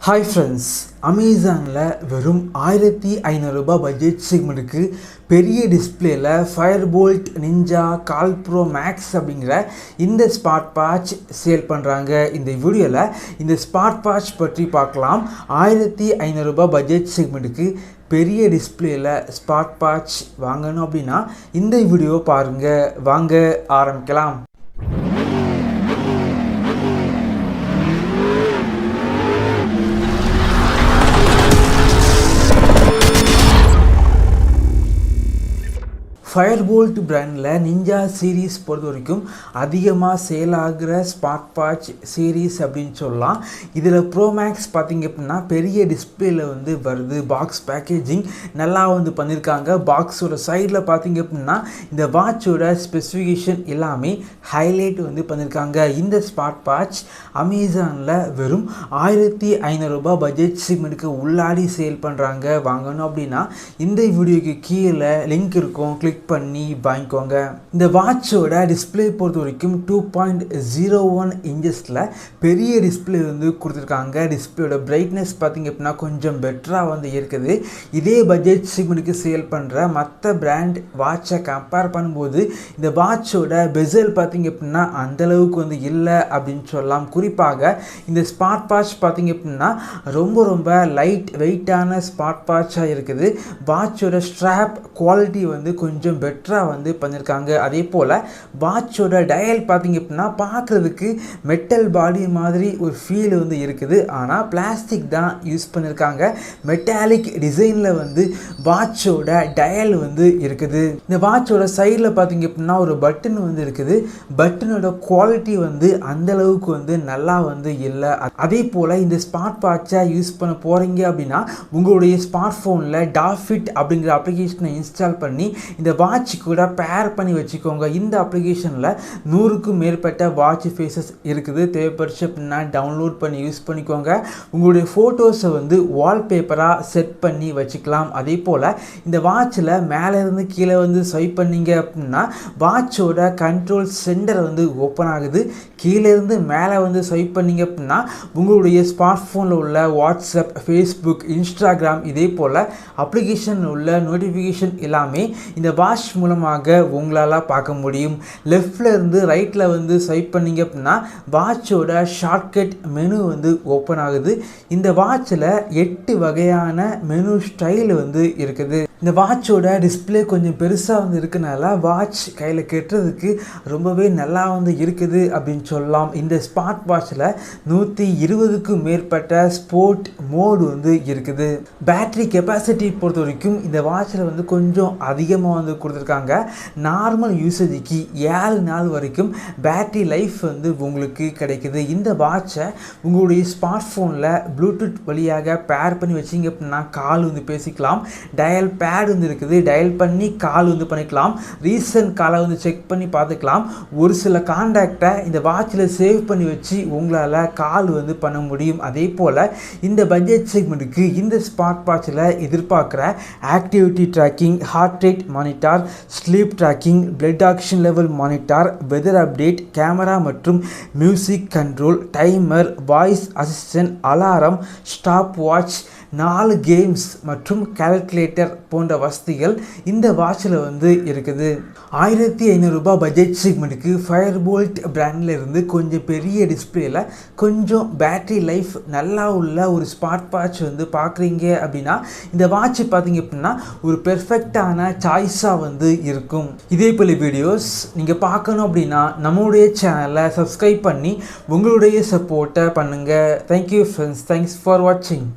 Hi friends, அமேசானில் வெறும் 1500 ரூபாய் பட்ஜெட் செக்மெண்ட்டுக்கு பெரிய டிஸ்பிளேயில் Fire-Boltt ninja call bro maths அப்படிங்கிற இந்த ஸ்மார்ட் வாட்ச் சேல் பண்ணுறாங்க. இந்த வீடியோவில் இந்த ஸ்மார்ட் வாட்ச் பற்றி பார்க்கலாம். 1500 ரூபாய் பட்ஜெட் செக்மெண்ட்டுக்கு பெரிய டிஸ்பிளேயில் ஸ்மார்ட் வாட்ச் வாங்கணும் அப்படின்னா இந்த வீடியோ பாருங்கள். வாங்க ஆரம்பிக்கலாம். ஃபயர்போல்ட் பிராண்டில் நிஞ்சா சீரீஸ் பொறுத்த வரைக்கும் அதிகமாக சேல் ஆகிற ஸ்மார்ட் வாட்ச் சீரீஸ் அப்படின்னு சொல்லலாம். இதில் ப்ரோ மேக்ஸ் பார்த்திங்க அப்படின்னா பெரிய டிஸ்பிளேயில் வருது. பாக்ஸ் பேக்கேஜிங் நல்லா பண்ணியிருக்காங்க. பாக்ஸோட சைடில் பார்த்திங்க அப்படின்னா இந்த வாட்சோட ஸ்பெசிஃபிகேஷன் எல்லாமே ஹைலைட் பண்ணியிருக்காங்க. இந்த ஸ்மார்ட் வாட்ச் அமேசானில் வெறும் 1500 ரூபாய் பட்ஜெட் செக்மெண்ட்டுக்கு உள்ளாடி சேல் பண்ணுறாங்க. வாங்கணும் அப்படின்னா இந்த வீடியோக்கு கீழே லிங்க் இருக்கும், கிளிக் பண்ணி வாங்கிக்கோங்க. இந்த வாட்சோட டிஸ்பிளே பொறுத்த வரைக்கும் 2.01 இன்ச்சஸில் பெரிய டிஸ்பிளே கொடுத்துருக்காங்க. டிஸ்பிளேயோட பிரைட்னஸ் பார்த்திங்க அப்படின்னா கொஞ்சம் பெட்டராக இருக்குது. இதே பட்ஜெட் செக்மெண்ட்டுக்கு சேல் பண்ணுற மற்ற பிராண்ட் வாட்சை கம்பேர் பண்ணும்போது இந்த வாட்சோட பெசல் பார்த்திங்க அப்படின்னா அந்தளவுக்கு இல்லை அப்படின்னு சொல்லலாம். குறிப்பாக இந்த ஸ்மார்ட் வாட்ச் பார்த்திங்க அப்படின்னா ரொம்ப லைட் வெயிட்டான ஸ்மார்ட் வாட்சாக இருக்குது. வாட்சோட ஸ்ட்ராப் குவாலிட்டி கொஞ்சம் பெட்டராக பண்ணியிருக்காங்க. அதே போல் வாட்சோட டயல் பார்த்திங்க அப்படின்னா பார்க்குறதுக்கு மெட்டல் பாடி மாதிரி ஒரு ஃபீல் இருக்குது. ஆனால் பிளாஸ்டிக் தான் யூஸ் பண்ணியிருக்காங்க. மெட்டாலிக் டிசைனில் வாட்சோட டயல் இருக்குது. இந்த வாட்சோட சைடில் பார்த்திங்க அப்படின்னா ஒரு பட்டன் இருக்குது. பட்டனோட குவாலிட்டி அந்தளவுக்கு நல்லா இல்லை. அதே போல் இந்த ஸ்மார்ட் வாட்சை யூஸ் பண்ண போகிறீங்க அப்படின்னா உங்களுடைய ஸ்மார்ட் ஃபோனில் டாஃபிட் அப்படிங்கிற அப்ளிகேஷனை இன்ஸ்டால் பண்ணி இந்த வாட்ச் கூட பேர் பண்ணி வச்சுக்கோங்க. இந்த அப்ளிகேஷனில் 100க்கும் மேற்பட்ட வாட்ச் ஃபேஸஸ் இருக்குது. தேவைப்படுச்சு அப்படின்னா டவுன்லோட் பண்ணி யூஸ் பண்ணிக்கோங்க. உங்களுடைய ஃபோட்டோஸை வால்பேப்பராக செட் பண்ணி வச்சுக்கலாம். அதே போல் இந்த வாட்சில் மேலேருந்து கீழே ஸ்வைப் பண்ணிங்க அப்படின்னா வாட்சோட கண்ட்ரோல் சென்டர் ஓப்பன் ஆகுது. கீழேருந்து மேலே ஸ்வைப் பண்ணிங்க அப்படின்னா உங்களுடைய ஸ்மார்ட் ஃபோனில் உள்ள வாட்ஸ்அப், ஃபேஸ்புக், இன்ஸ்டாகிராம் இதே போல் அப்ளிகேஷன் உள்ள நோட்டிஃபிகேஷன் எல்லாமே இந்த வாட்ச் மூலமாக உங்களால் பார்க்க முடியும். லெஃப்டில் இருந்து ரைட்டில் ஸ்வைப் பண்ணிங்க அப்படின்னா வாட்சோட ஷார்ட்கட் மெனு ஓப்பன் ஆகுது. இந்த வாட்சில் 8 வகையான மெனு ஸ்டைல் இருக்குது. இந்த வாட்சோட டிஸ்பிளே கொஞ்சம் பெருசாக இருக்கனால வாட்ச் கையில் கெட்டுறதுக்கு ரொம்பவே நல்லா இருக்குது அப்படின்னு சொல்லலாம். இந்த ஸ்மார்ட் வாட்சில் 120க்கும் மேற்பட்ட ஸ்போர்ட் மோடு இருக்குது. பேட்டரி கெப்பாசிட்டி பொறுத்த வரைக்கும் இந்த வாட்சில் கொஞ்சம் அதிகமாக கொடுத்துருக்காங்க. நார்மல் யூசேஜுக்கு 7 நாள் வரைக்கும் பேட்டரி லைஃப் உங்களுக்கு கிடைக்குது. இந்த வாட்சை உங்களுடைய ஸ்மார்ட் ஃபோனில் ப்ளூடூத் வழியாக பேர் பண்ணி வச்சிங்க அப்படின்னா கால் பேசிக்கலாம். டயல் பேட் இருக்குது. டயல் பண்ணி கால் பண்ணிக்கலாம். ரீசன்ட் காலை செக் பண்ணி பார்த்துக்கலாம். ஒரு சில கான்டாக்டை இந்த வாட்சில் சேவ் பண்ணி வச்சு உங்களால் கால் பண்ண முடியும். அதே போல் இந்த பட்ஜெட் செக்மெண்ட்டுக்கு இந்த ஸ்மார்ட் வாட்சில் எதிர்பார்க்குற activity tracking, heart rate monitor, sleep tracking, blood oxygen level monitor, weather update, camera மற்றும் music control, timer, voice assistant, alarm, stopwatch, 4 games மற்றும் கால்குலேட்டர் போன்ற வசதிகள் இந்த வாட்சில் இருக்குது. 1500 ரூபாய் பட்ஜெட் செக்மெண்ட்டுக்கு ஃபயர்போல்ட் பிராண்டில் இருந்து கொஞ்சம் பெரிய டிஸ்பிளேயில் கொஞ்சம் பேட்டரி லைஃப் நல்லா உள்ள ஒரு ஸ்மார்ட் வாட்ச் பார்க்குறீங்க அப்படின்னா இந்த வாட்ச் பார்த்திங்க அப்படின்னா ஒரு பெர்ஃபெக்டான சாய்ஸாக இருக்கும். இதே போல் வீடியோஸ் நீங்கள் பார்க்கணும் அப்படின்னா நம்மளுடைய சேனலை சப்ஸ்கிரைப் பண்ணி உங்களுடைய சப்போர்ட்டை பண்ணுங்கள். Thank you friends. தேங்க்ஸ் ஃபார் வாட்சிங்.